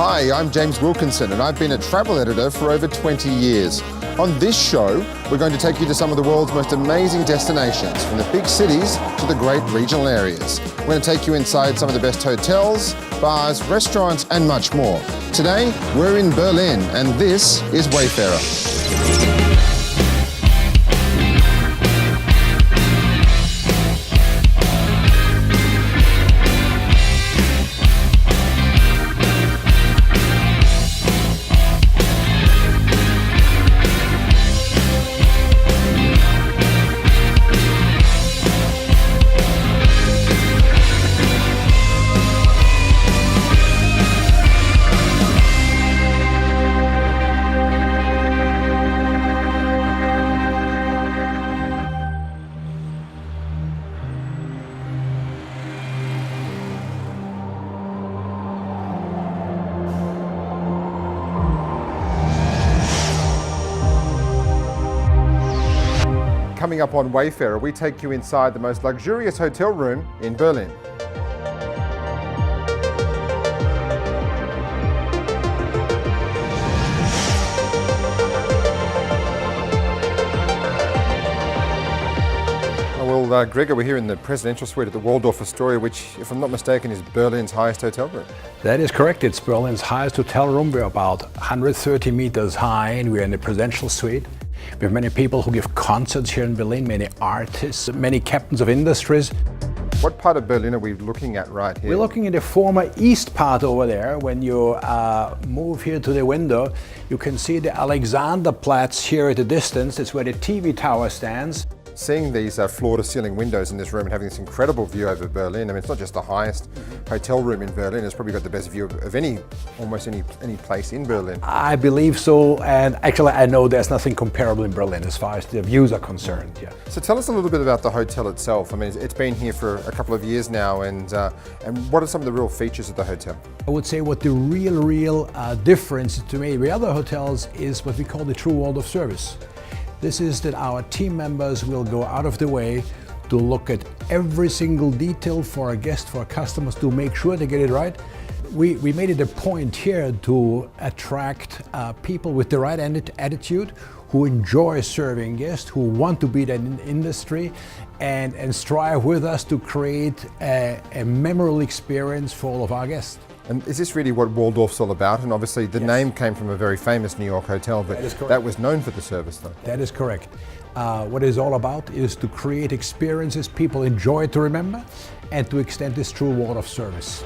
Hi, I'm James Wilkinson and I've been a travel editor for over 20 years. On this show, we're going to take you to some of the world's most amazing destinations, from the big cities to the great regional areas. We're going to take you inside some of the best hotels, bars, restaurants, and much more. Today, we're in Berlin, and this is Wayfarer. Coming up on Wayfarer, we take you inside the most luxurious hotel room in Berlin. Well, Gregor, we're here in the presidential suite at the Waldorf Astoria, which, if I'm not mistaken, is Berlin's highest hotel room. That is correct. It's Berlin's highest hotel room. We're about 130 meters high, and we're in the presidential suite. We have many people who give concerts here in Berlin, many artists, many captains of industries. What part of Berlin are we looking at right here? We're looking at the former east part over there. When you move here to the window, you can see the Alexanderplatz here at a distance. It's where the TV tower stands. Seeing these floor-to-ceiling windows in this room and having this incredible view over Berlin, I mean, it's not just the highest hotel room in Berlin, it's probably got the best view of almost any place in Berlin. I believe so, and actually I know there's nothing comparable in Berlin as far as the views are concerned. Yeah. So tell us a little bit about the hotel itself. I mean, it's been here for a couple of years now, and what are some of the real features of the hotel? I would say what the real difference to me with other hotels is what we call the true Waldorf service. This is that our team members will go out of the way to look at every single detail for our guests, for our customers, to make sure they get it right. We made it a point here to attract people with the right attitude, who enjoy serving guests, who want to be in the industry, and strive with us to create a memorable experience for all of our guests. And is this really what Waldorf's all about? And obviously the name came from a very famous New York hotel, but that was known for the service though. That is correct. What it's all about is to create experiences people enjoy to remember and to extend this true Waldorf service.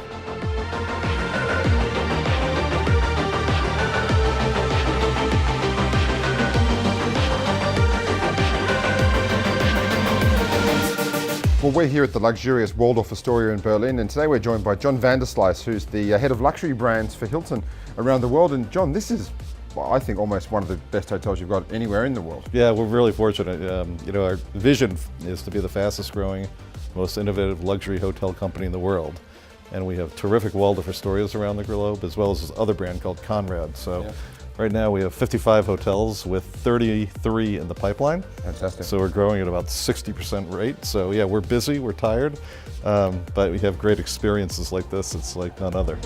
Well, we're here at the luxurious Waldorf Astoria in Berlin, and today we're joined by John Vanderslice, who's the head of luxury brands for Hilton around the world. And John, this is, well, I think, almost one of the best hotels you've got anywhere in the world. Yeah, we're really fortunate. Our vision is to be the fastest growing, most innovative luxury hotel company in the world. And we have terrific Waldorf Astorias around the globe, as well as this other brand called Conrad. So. Yeah. Right now we have 55 hotels with 33 in the pipeline. Fantastic. So we're growing at about 60% rate. So yeah, we're busy, we're tired, but we have great experiences like this. It's like none other.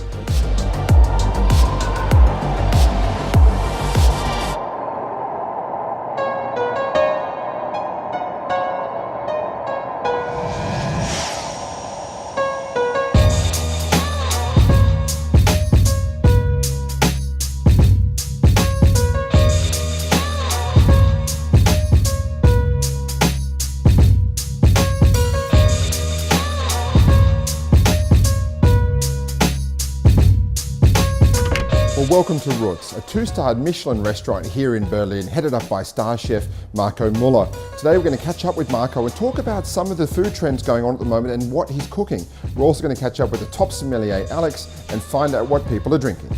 Welcome to Rutz, a two-starred Michelin restaurant here in Berlin, headed up by star chef Marco Muller. Today we're going to catch up with Marco and talk about some of the food trends going on at the moment and what he's cooking. We're also going to catch up with the top sommelier, Alex, and find out what people are drinking.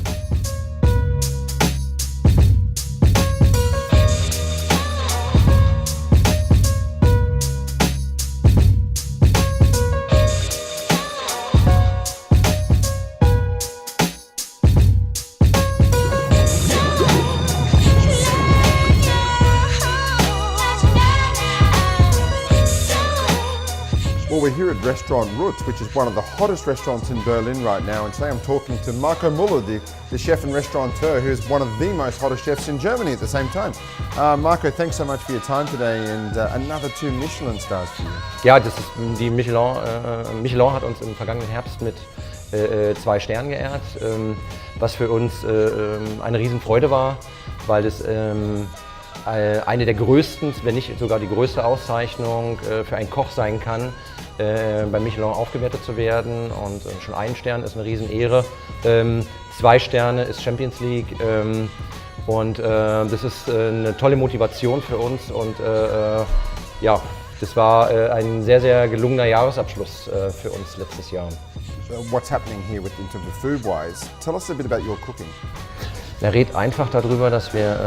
Well, we're here at restaurant Rutz, which is one of the hottest restaurants in Berlin right now, and today I'm talking to Marco Muller, the chef and restaurateur, who's one of the most hottest chefs in Germany at the same time. Marco, thanks so much for your time today, and another 2 Michelin stars for you. Ja, das ist die Michelin hat uns im vergangenen Herbst mit 2 Sternen geehrt, was für uns eine Riesenfreude war, weil es eine der größten, wenn nicht sogar die größte Auszeichnung für einen Koch sein kann, bei Michelin aufgewertet zu werden. Und schon 1 Stern ist eine Riesenehre. 2 Sterne ist Champions League. Und das ist eine tolle Motivation für uns. Und ja, das war ein sehr, sehr gelungener Jahresabschluss für uns letztes Jahr. What's happening here in terms of food-wise? Tell us a bit about your cooking. Er redet einfach darüber, dass wir,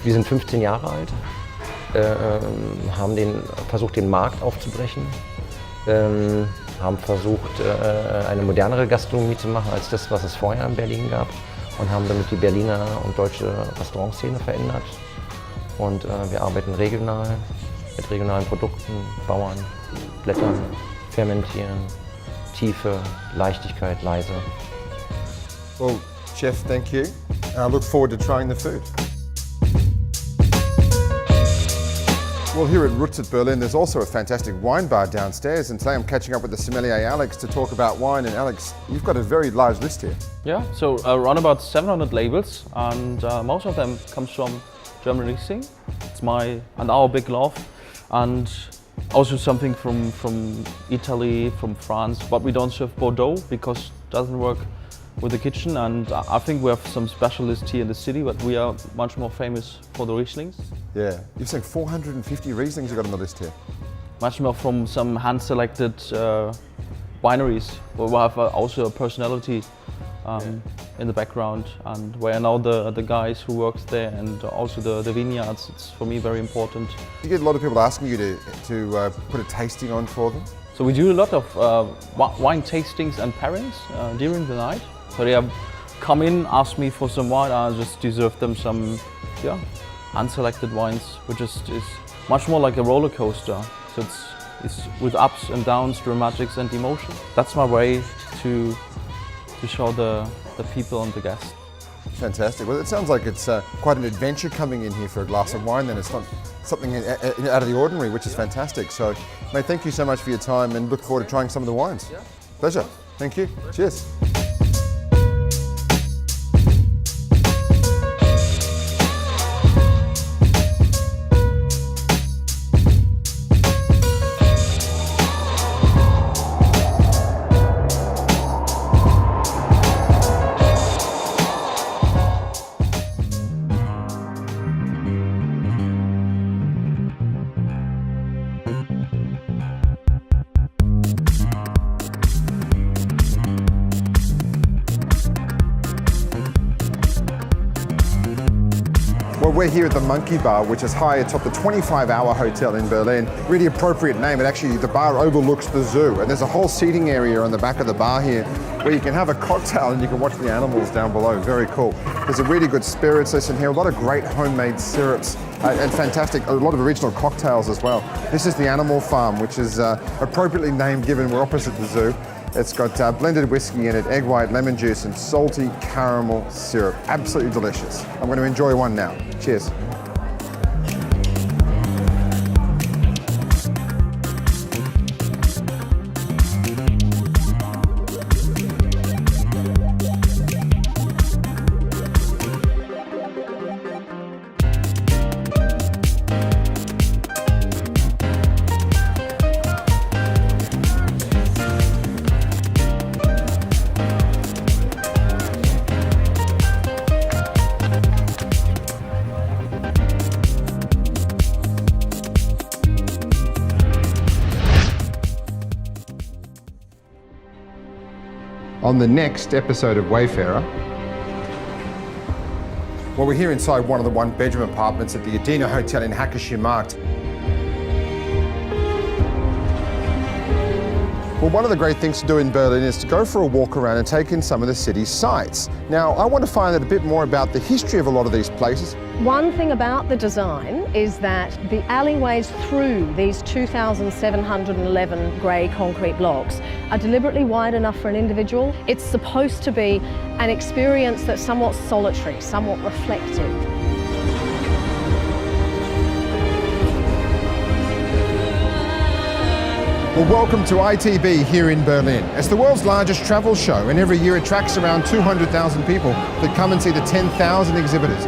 wir sind 15 Jahre alt, haben versucht, den Markt aufzubrechen, haben versucht, eine modernere Gastronomie zu machen als das, was es vorher in Berlin gab, und haben damit die Berliner und deutsche Restaurantszene verändert. Und wir arbeiten regional, mit regionalen Produkten, Bauern, Blättern, fermentieren, Tiefe, Leichtigkeit, leise. Well, Chef, thank you. I look forward to trying the food. Well, here at Rutz at Berlin, there's also a fantastic wine bar downstairs, and today I'm catching up with the sommelier Alex to talk about wine. And Alex, you've got a very large list here. Yeah, so around about 700 labels, and most of them comes from German Riesling. It's our big love, and also something from Italy, from France. But we don't serve Bordeaux because it doesn't work with the kitchen, and I think we have some specialists here in the city, but we are much more famous for the Rieslings. Yeah, you've said 450 Rieslings you've got on the list here. Much more from some hand-selected wineries, where we have also a personality in the background, and where I know the guys who works there, and also the vineyards. It's for me very important. You get a lot of people asking you to put a tasting on for them. So we do a lot of wine tastings and pairings during the night. So they come in, ask me for some wine, I just deserve them some unselected wines, which is much more like a roller coaster. So it's with ups and downs, dramatics and emotion. That's my way to show the people and the guests. Fantastic. Well, it sounds like it's quite an adventure coming in here for a glass of wine, then. It's not something out of the ordinary, which is fantastic. So, mate, thank you so much for your time, and look forward to trying some of the wines. Yeah. Pleasure. Thank you. Cheers. Well, we're here at the Monkey Bar, which is high atop the 25-hour hotel in Berlin. Really appropriate name. It actually, the bar overlooks the zoo, and there's a whole seating area on the back of the bar here where you can have a cocktail and you can watch the animals down below. Very cool. There's a really good spirits list in here, a lot of great homemade syrups, and fantastic, a lot of original cocktails as well. This is the Animal Farm, which is appropriately named given we're opposite the zoo. It's got blended whiskey in it, egg white, lemon juice, and salty caramel syrup. Absolutely delicious. I'm going to enjoy one now. Cheers. On the next episode of Wayfarer, well, we're here inside one of the one-bedroom apartments at the Adina Hotel in Hackescher Markt. Well, one of the great things to do in Berlin is to go for a walk around and take in some of the city's sights. Now, I want to find out a bit more about the history of a lot of these places. One thing about the design is that the alleyways through these 2,711 grey concrete blocks are deliberately wide enough for an individual. It's supposed to be an experience that's somewhat solitary, somewhat reflective. Well, welcome to ITB here in Berlin. It's the world's largest travel show, and every year attracts around 200,000 people that come and see the 10,000 exhibitors.